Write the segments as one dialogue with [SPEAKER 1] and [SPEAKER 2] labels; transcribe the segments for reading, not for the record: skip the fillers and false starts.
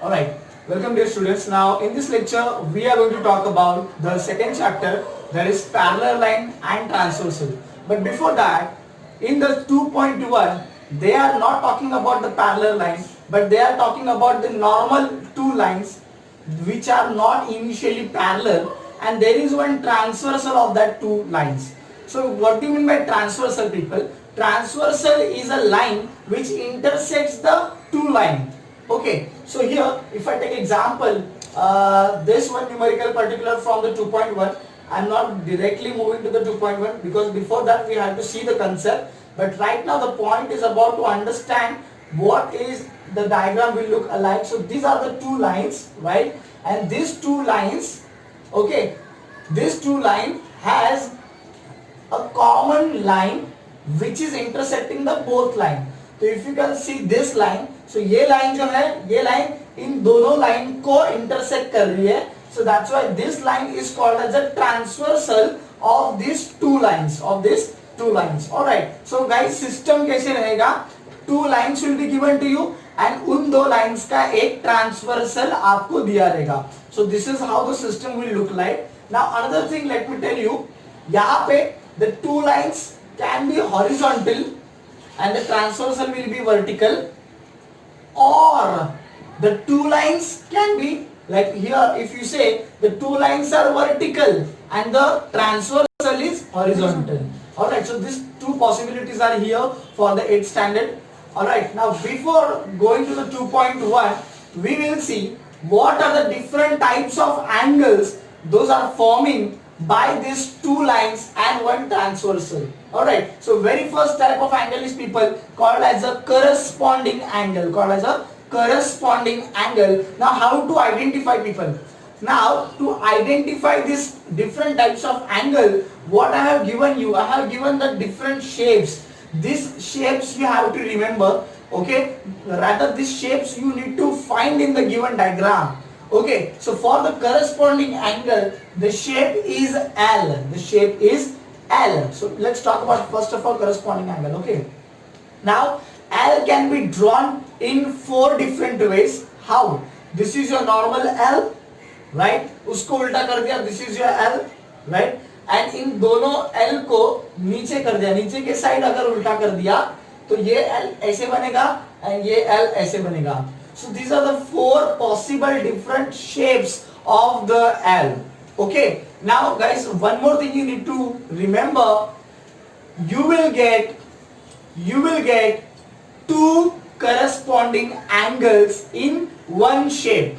[SPEAKER 1] Alright, welcome dear students. Now in this lecture we are going to talk about the second chapter, that is parallel line and transversal. But before that, in the 2.1 they are not talking about the parallel line, but they are talking about the normal two lines which are not initially parallel, and there is one transversal of that two lines. So what do you mean by transversal, people? Transversal is a line which intersects the two lines. Okay, so here if I take example, this one numerical particular from the 2.1, I'm not directly moving to the 2.1 because before that we have to see the concept, but right now the point is about to understand what is the diagram will look alike. So these are the two lines, right? And these two lines, okay, this two line has a common line which is intersecting the both line. तो if you can see this line, so ये line जो है, ये line इन दोनों line को intersect कर रही है. So that's why this line is called as a transversal of these two lines. Alright. So guys, system कैसे रहेगा? Two lines will be given to you and उन दो lines का एक transversal आपको दिया रहेगा. So this is how the system will look like. Now another thing, let me tell you, यहाँ पे the two lines can be horizontal and the transversal will be vertical, or the two lines can be like here. If you say the two lines are vertical and the transversal is horizontal. Alright, so these two possibilities are here for the 8th standard. Alright, now before going to the 2.1, we will see what are the different types of angles those are forming by these two lines and one transversal. Alright, so very first type of angle is, people, called as a corresponding angle. Now how to identify, people? Now to identify these different types of angle, what I have given you, I have given the different shapes. These shapes you have to remember, okay? Rather these shapes you need to find in the given diagram. Okay, so for the corresponding angle, the shape is L. So let's talk about first of all corresponding angle. Okay, now L can be drawn in 4 different ways. How? This is your normal L, right? उसको उल्टा कर दिया, this is your L, right? And इन दोनों L को नीचे कर दिया, नीचे के साइड अगर उल्टा कर दिया तो ये L ऐसे बनेगा and ये L ऐसे बनेगा. So these are the 4 possible different shapes of the L. Okay. Now guys, one more thing you need to remember. You will get 2 corresponding angles in one shape.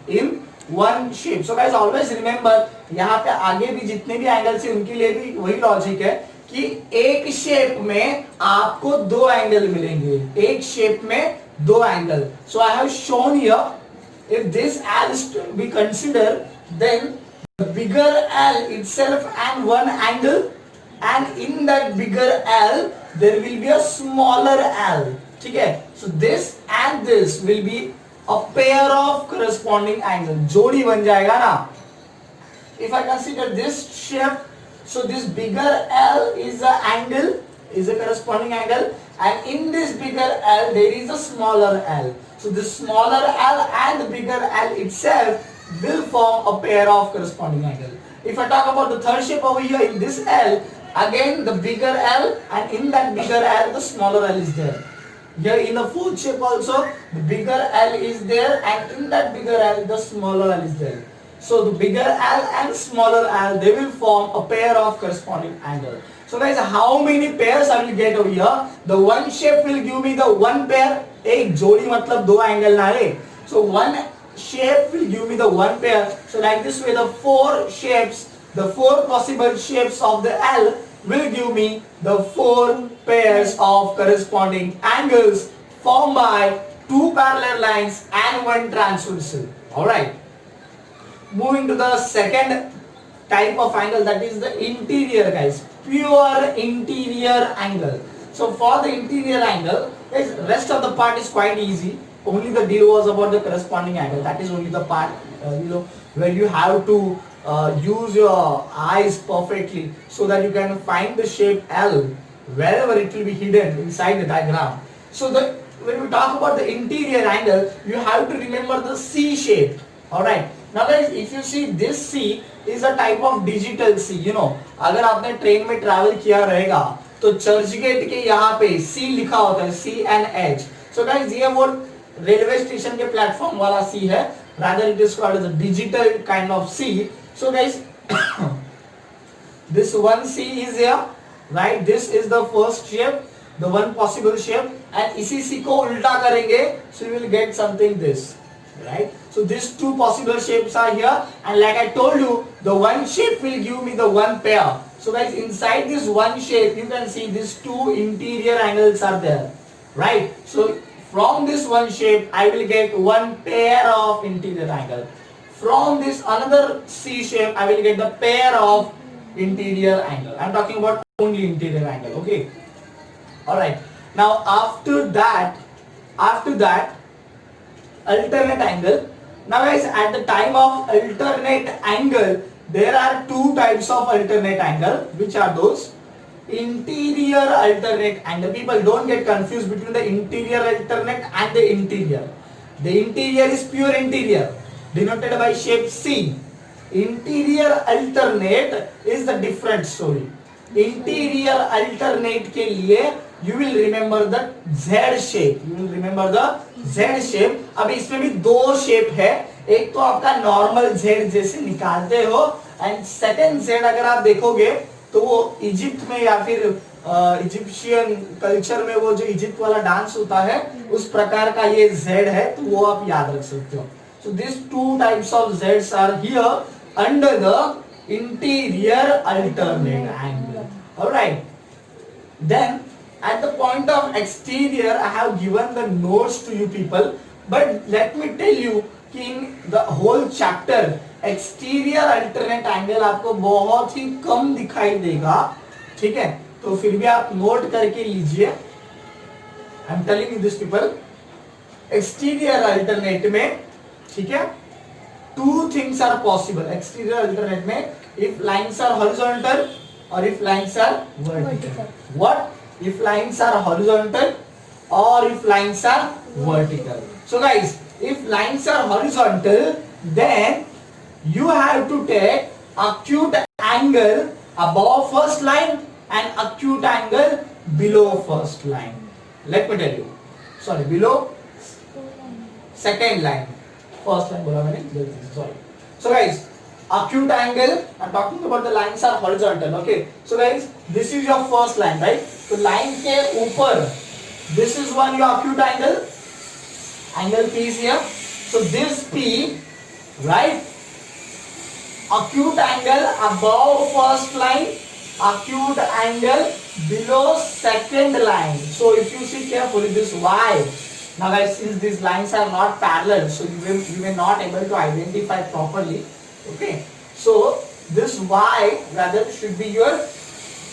[SPEAKER 1] So guys, always remember, यहाँ पे आगे भी जितने भी angles हैं उनके लिए भी वही logic है कि एक shape में आपको 2 angle मिलेंगे. एक shape में 2 angle. So I have shown here, if this L is to be considered, then the bigger L itself and one angle, and in that bigger L there will be a smaller L. Okay? So this and this will be a pair of corresponding angle. जोड़ी बन जाएगा ना. If I consider this shape, so this bigger L is a angle, is a corresponding angle, and in this bigger L there is a smaller L. So this smaller L and the bigger L itself will form a pair of corresponding angle. If I talk about the third shape over here, in this L, again the bigger L, and in that bigger L the smaller L is there. Here in the fourth shape also, the bigger L is there, and in that bigger L the smaller L is there. So the bigger L and smaller L, they will form a pair of corresponding angle. So guys, how many pairs I will get over here? The one shape will give me the one pair. एक जोड़ी मतलब 2 angle ना रे. So one shape will give me the one pair. So like this way, the 4 shapes, the 4 possible shapes of the L will give me the 4 pairs of corresponding angles formed by 2 parallel lines and 1 transversal. Alright. Moving to the second type of angle, that is the interior, guys. Pure interior angle. So for the interior angle, guys, rest of the part is quite easy. Only the deal was about the corresponding angle. That is only the part where you have to use your eyes perfectly so that you can find the shape L wherever it will be hidden inside the diagram. So the when we talk about the interior angle, you have to remember the C shape. Alright. Now guys, if you see this C is a type of digital C. You know, अगर आपने train में travel किया रहेगा तो church gate के यहाँ पे C लिखा होता है, C&H. So guys, ये वो रेलवे स्टेशन के प्लेटफॉर्म वाला C है. Rather it is called as a digital kind of C. So guys, this one C is here, right? This is the first shape, the one possible shape, and इसी C को उल्टा करेंगे, so you will get something this, right? So these two possible shapes are here, and like I told you, the one shape will give me the one pair. So guys, inside this one shape, you can see these two interior angles are there, right? So from this one shape, I will get one pair of interior angle. From this another C shape, I will get the pair of interior angle. I am talking about only interior angle, okay? Alright. Now after that, alternate angle. Now guys, at the time of alternate angle, there are two types of alternate angle. Which are those? Interior alternate angle. People don't get confused between the interior alternate and the interior. The interior is pure interior, denoted by shape C. Interior alternate is the different story. Interior alternate के लिए you will remember the Z shape. You will remember the Z shape. अब इसमें भी दो shape है. एक तो आपका normal Z जैसे निकालते हो, and second Z अगर आप देखोगे तो वो इजिप्ट में या फिर इजिप्शियन कल्चर में वो जो इजिप्ट वाला डांस होता है उस प्रकार का ये Z है, तो वो आप याद रख सकते हो. So these two types of Z's are here under the interior alternate angle. Alright. Then at the point of exterior, I have given the notes to you people. But let me tell you कि in the whole chapter, exterior alternate angle आपको बहुत ही कम दिखाई देगा, ठीक है? तो फिर भी आप नोट करके लीजिए. I am telling you this people. Exterior alternate में, ठीक है? Two things are possible. Exterior alternate में, if lines are horizontal or if lines are vertical. What? If lines are horizontal or if lines are vertical. So guys, if lines are horizontal, then you have to take acute angle above first line and acute angle below first line. Let me tell you. Sorry, below second line. First line बोला मैंने, sorry. So guys, acute angle, I'm talking about the lines are horizontal, okay? So guys, this is your first line, right? So line के ऊपर, this is one your acute angle. Angle P is here. So this P, right? Acute angle above first line, acute angle below second line. So if you see carefully this Y. Now guys, since these lines are not parallel, so you may not able to identify properly. Okay. So this Y rather should be your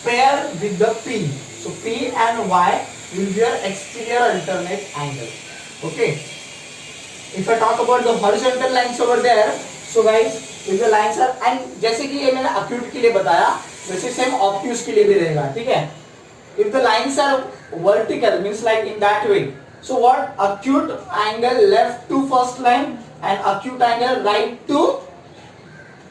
[SPEAKER 1] pair with the P. So P and Y will be your exterior alternate angle. Okay. If I talk about the horizontal lines over there, so guys, if the lines are, and जैसे कि ये मैंने acute के लिए बताया, वैसे same obtuse के लिए भी रहेगा, ठीक है? If the lines are vertical, means like in that way. So what? Acute angle left to first line and acute angle right to,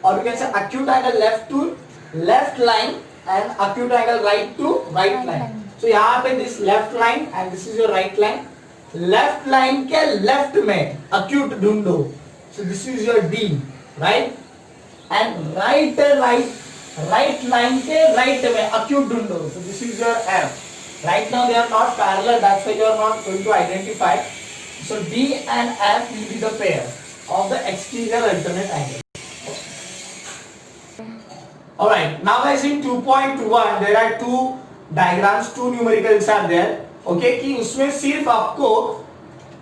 [SPEAKER 1] or we can say acute angle left to left line and acute angle right to right line. So यहाँ पे this left line and this is your right line. Left line के left में acute ढूंढो. So this is your D, right? And right line के right में acute ढूंढो. So this is your F. Right now they are not parallel, that's why you are not going to identify. So D and F will be the pair of the exterior alternate angle. Alright, now guys in 2.1 there are two diagrams, two numericals are there. Okay, कि उसमें सिर्फ आपको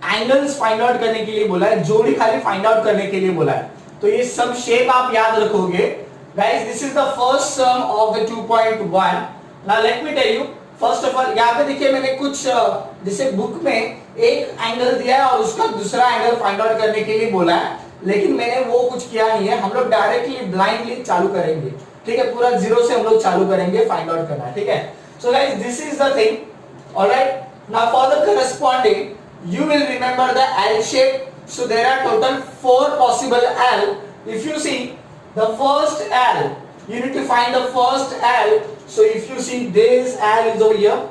[SPEAKER 1] angles find out करने के लिए बोला है, जोड़ी खाली find out करने के लिए बोला है. तो ये सब shape आप याद रखोगे. Guys, this is the first sum of the 2.1. Now let me tell you. First of all यहाँ पे देखिए मैंने कुछ जैसे बुक में एक एंगल दिया है और उसका दूसरा एंगल फाइंड आउट करने के लिए बोला है, लेकिन मैंने वो कुछ किया नहीं है. हम लोग डायरेक्टली ब्लाइंडली चालू करेंगे, ठीक है? पूरा जीरो से हम लोग चालू करेंगे फाइंड आउट करना, ठीक है? So guys this is the thing. Alright, now for the corresponding you will remember the L shape. So there are total 4 possible L. If you see the first L, you need to find the first L. So if you see this L is over here,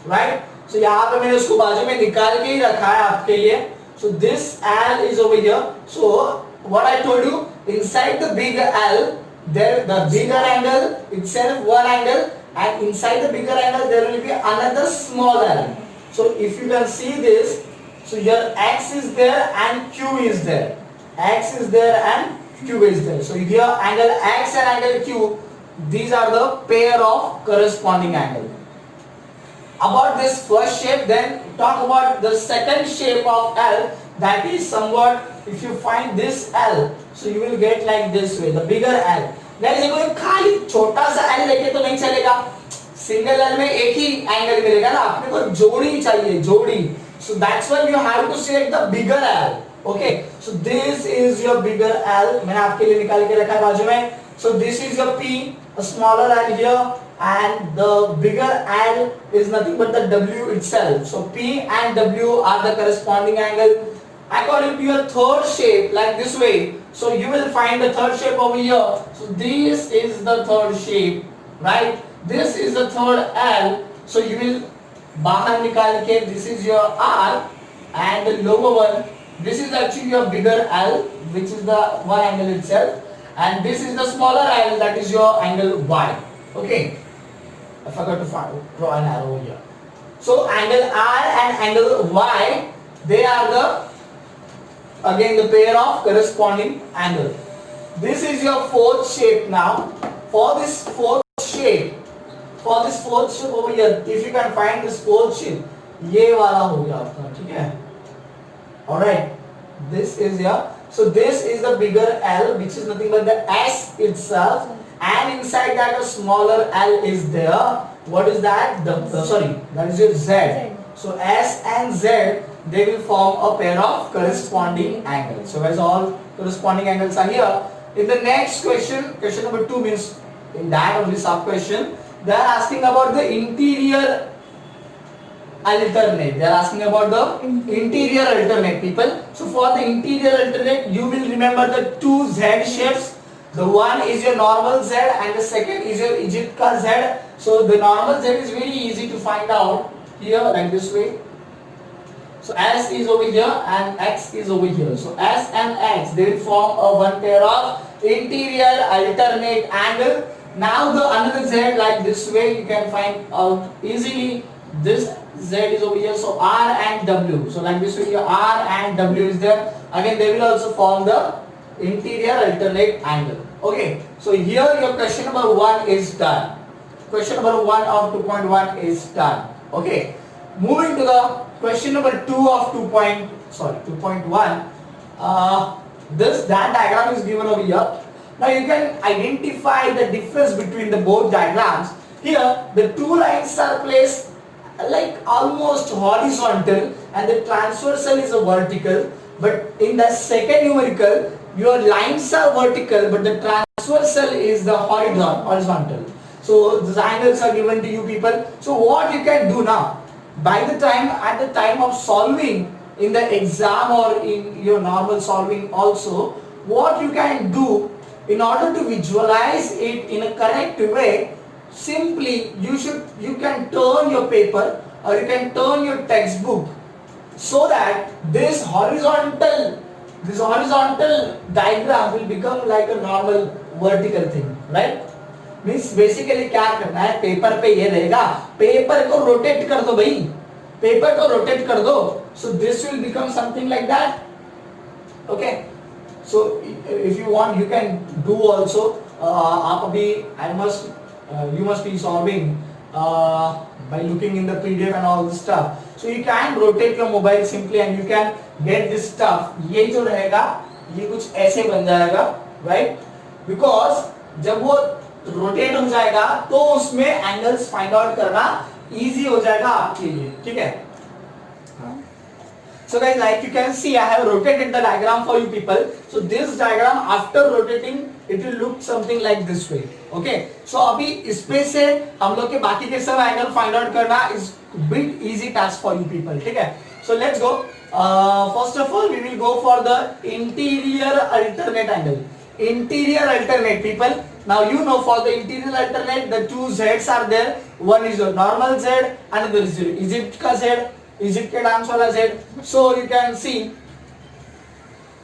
[SPEAKER 1] right? So यहाँ पे मैंने उसको बाजू में निकाल के ही रखा है आपके लिए. So this L is over here. So what I told you, inside the big L, there the bigger angle itself one angle, and inside the bigger angle there will be another small L. So if you can see this, so your X is there and Q is there. X is there and Q is there. So here angle X and angle Q, these are the pair of corresponding angle. About this first shape, then talk about the second shape of L. That is somewhat, if you find this L, so you will get like this way, the bigger L. Guys, देखो ये खाली छोटा सा L लेके तो नहीं चलेगा. Single L में एक ही एंगल मिलेगा ना, आपने को जोड़ी चाहिए, जोड़ी. So that's why you have to select the bigger L. Okay, so this is your bigger L. मैंने आपके लिए निकाल के रखा है बाजू में. So this is your P, a smaller L here, and the bigger L is nothing but the W itself. So P and W are the corresponding angle. According to your third shape, like this way, so you will find the third shape over here. So this is the third shape, right? This is the third L. So you will बाहर निकाल के, this is your R, and the lower one, this is actually your bigger L, which is the one angle itself, and this is the smaller L, that is your angle Y. Okay, I forgot to draw an arrow here. So angle R and angle Y, they are the again the pair of corresponding angle. This is your fourth shape now. For this fourth shape over here, if you can find this fourth shape, ये वाला हो गया आपका, ठीक है? All right, this is here. So this is the bigger L, which is nothing but the S itself, and inside that a smaller L is there. What is that? That is your Z. So S and Z, they will form a pair of corresponding angles. So as all corresponding angles are here. In the next question, question number 2 means in that only sub question, they are asking about the interior alternate. They are asking about the interior alternate, people. So for the interior alternate, you will remember the two Z shapes. The one is your normal Z and the second is your Egypt ka Z. So the normal Z is very easy to find out here like this way. So S is over here and X is over here. So S and X, they will form a one pair of interior alternate angle. Now the another Z like this way you can find out easily. This Z is over here. So R and W. So like this way your R and W is there. Again they will also form the interior alternate angle. Okay. So here your question number 1 is done. Question number 1 of 2.1 is done. Okay. Moving to the question number 2 of 2.1. That diagram is given over here. Now you can identify the difference between the both diagrams. Here the two lines are placed like almost horizontal and the transversal is a vertical. But in the second numerical, your lines are vertical but the transversal is the horizontal. So these angles are given to you people. So what you can do now? At the time of solving in the exam or in your normal solving also, what you can do in order to visualize it in a correct way, simply you can turn your paper or you can turn your textbook so that this horizontal diagram will become like a normal vertical thing, right? Means basically क्या करना है, paper पे ये रहेगा, paper को rotate कर दो भाई, पेपर को रोटेट कर दो. So this will become something like that. Okay, so if you want you can do also. आप अभी you must be solving by looking in the PDF and all this stuff. So you can rotate your mobile simply and you can get this stuff. ये जो रहेगा ये कुछ ऐसे बन जाएगा, right? Because जब वो रोटेट हो जाएगा तो उसमें एंगल्स फाइंड आउट करना इजी हो जाएगा आपके लिए, ठीक है? So guys, like you can see, I have rotated the diagram for you people. So this diagram after rotating, it will look something like this way. Okay? So अभी इसमें से हम लोग के बाकी के सब एंगल फाइंड आउट करना is bit easy task for you people, ठीक है? So let's go. First of all, we will go for the interior alternate angle. Interior alternate, people. Now you know for the interior alternate, the two Z's are there. One is the normal Z, another is Egypt ka Z, Egypt ke dance wala Z. So you can see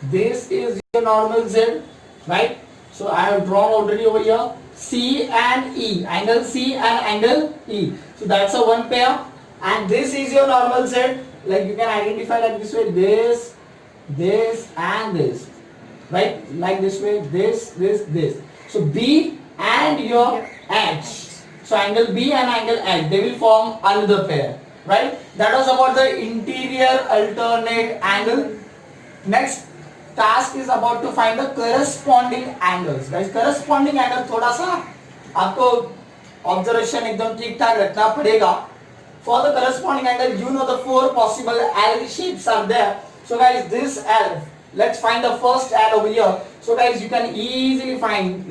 [SPEAKER 1] this is your normal Z, right? So I have drawn already over here C and E, angle C and angle E. So that's a one pair. And this is your normal Z. Like you can identify like this way, this and this, right? Like this way, this. So B and your H. So angle B and angle H, they will form another pair, right? That was about the interior alternate angle. Next task is about to find the corresponding angles. Guys, corresponding angle थोड़ा सा आपको observation एकदम ठीक ठाक रखना पड़ेगा. For the corresponding angle, you know the four possible L shapes are there. So guys, this L, let's find the first L over here. So guys, you can easily find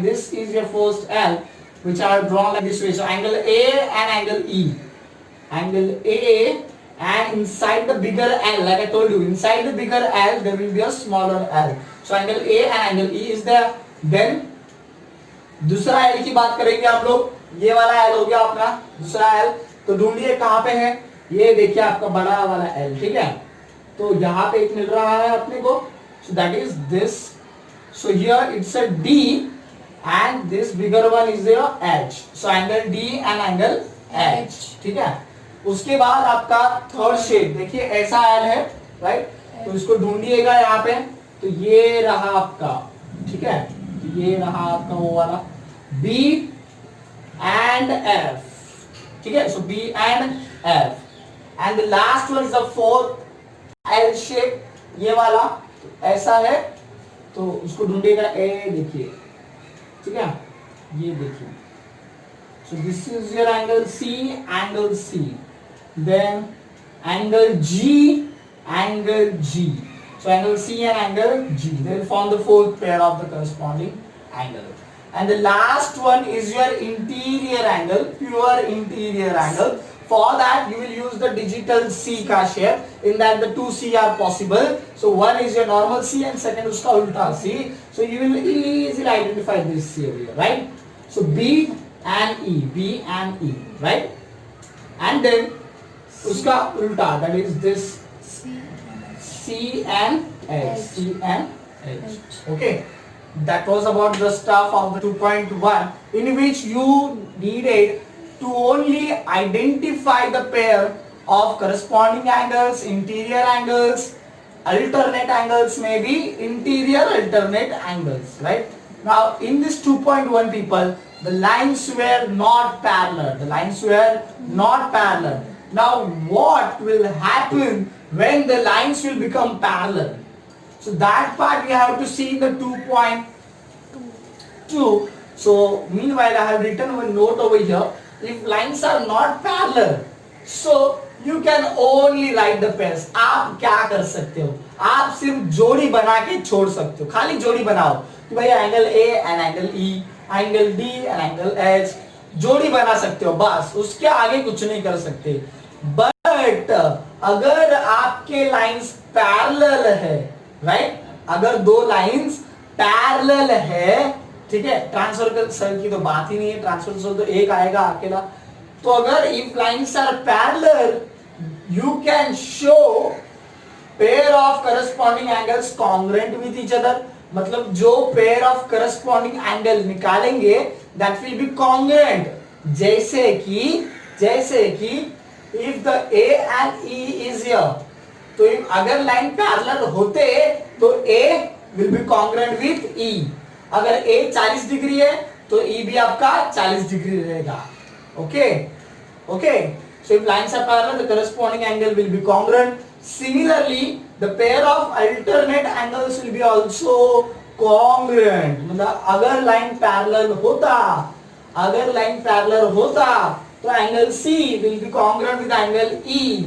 [SPEAKER 1] this is your first L, which I have drawn like this way. So angle A and angle E. Angle A, and inside the bigger L, like I told you, inside the bigger L, there will be a smaller L. So angle A and angle E is there. Then दूसरा L की बात करेंगे आप लोग. ये वाला L हो गया अपना दूसरा L. तो ढूंढिए कहाँ पे है. ये देखिए आपका बड़ा वाला L, ठीक है. तो यहाँ पे एक मिल रहा है अपने को. So that is this. So here it's a D, and this bigger one is your H. So angle D and angle H, ठीक है. उसके बाद आपका थर्ड शेप देखिए ऐसा L है, राइट. तो इसको ढूंढिएगा यहाँ पे. तो ये रहा आपका, ठीक है. ये रहा आपका वो वाला B and F, ठीक है. So B and F, and the last one is the fourth L shape, ये वाला ऐसा है. तो उसको ढूंढिएगा. A देखिए, ठीक है. ये देखिए. So this is your angle C. Then angle G. So angle C and angle G, they will form the fourth pair of the corresponding angle. And the last one is your interior angle, pure interior angle. For that you will use the digital C ka shape, in that the two C are possible. So one is your normal C and second uska ulta C. So you will easily identify this C over here, right? So B and E, right? And then uska ulta, that is this C and H. Okay, that was about the stuff of the 2.1, in which you needed to only identify the pair of corresponding angles, interior angles, alternate angles, maybe interior alternate angles, right? Now in this 2.1, people, the lines were not parallel. Now what will happen when the lines will become parallel? So that part we have to see in the 2.2. So meanwhile I have written one note over here. If lines are not parallel, so you can only write the pairs. आप क्या कर सकते हो? आप सिर्फ जोड़ी बना के छोड़ सकते हो. खाली जोड़ी बनाओ कि भाई angle A and angle E, angle D and angle H, जोड़ी बना सकते हो बस. उसके आगे कुछ नहीं कर सकते. But अगर आपके लाइंस पैरेलल है, राइट, अगर दो लाइंस पैरेलल है, ठीक है. ट्रांसवर्सल की तो बात ही नहीं है. ट्रांसवर्सल तो एक आएगा अकेला. तो अगर if lines are parallel, you can show pair of corresponding angles congruent with each other. मतलब जो पेयर ऑफ करस्पॉन्डिंग एंगल निकालेंगे दैट विल बी कॉन्ग्रुएंट. जैसे कि if the A and E is here, तो अगर लाइन पैरेलल होते तो A will be congruent with E. अगर A 40 डिग्री है तो E भी आपका 40 डिग्री रहेगा. Okay. So if lines are parallel, the corresponding angle will be congruent. Similarly, the pair of alternate angles will be also congruent. मतलब अगर line parallel होता तो angle C will be congruent with angle E.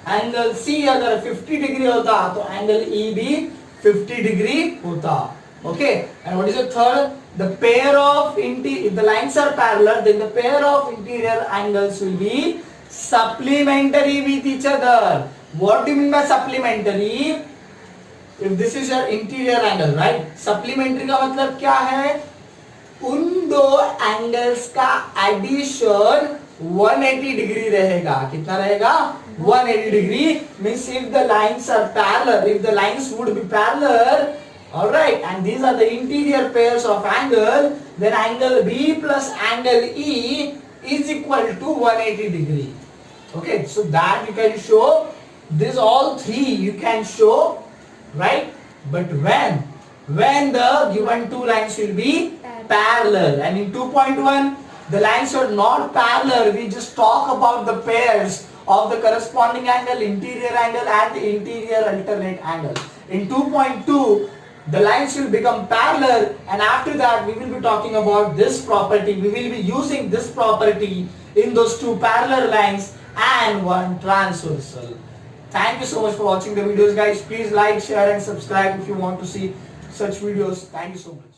[SPEAKER 1] Angle C अगर 50 degree होता तो angle E भी 50 degree होता. Okay, and what is the third? The pair of if the lines are parallel, then the pair of interior angles will be supplementary with each other. What do you mean by supplementary? If this is your interior angle, right? Supplementary का मतलब क्या है? उन दो angles का addition 180 degree रहेगा. कितना रहेगा? 180 degree. Means if the lines are parallel, if the lines would be parallel, all right, and these are the interior pairs of angle, then angle B plus angle E is equal to 180 degree. Okay, so that you can show. This all three you can show, right? But when the given two lines will be parallel, and in 2.1 the lines are not parallel, we just talk about the pairs of the corresponding angle, interior angle and the interior alternate angle. In 2.2 the lines will become parallel, and after that we will be talking about this property. We will be using this property in those two parallel lines and one transversal. Thank you so much for watching the videos, guys. Please like, share and subscribe if you want to see such videos. Thank you so much.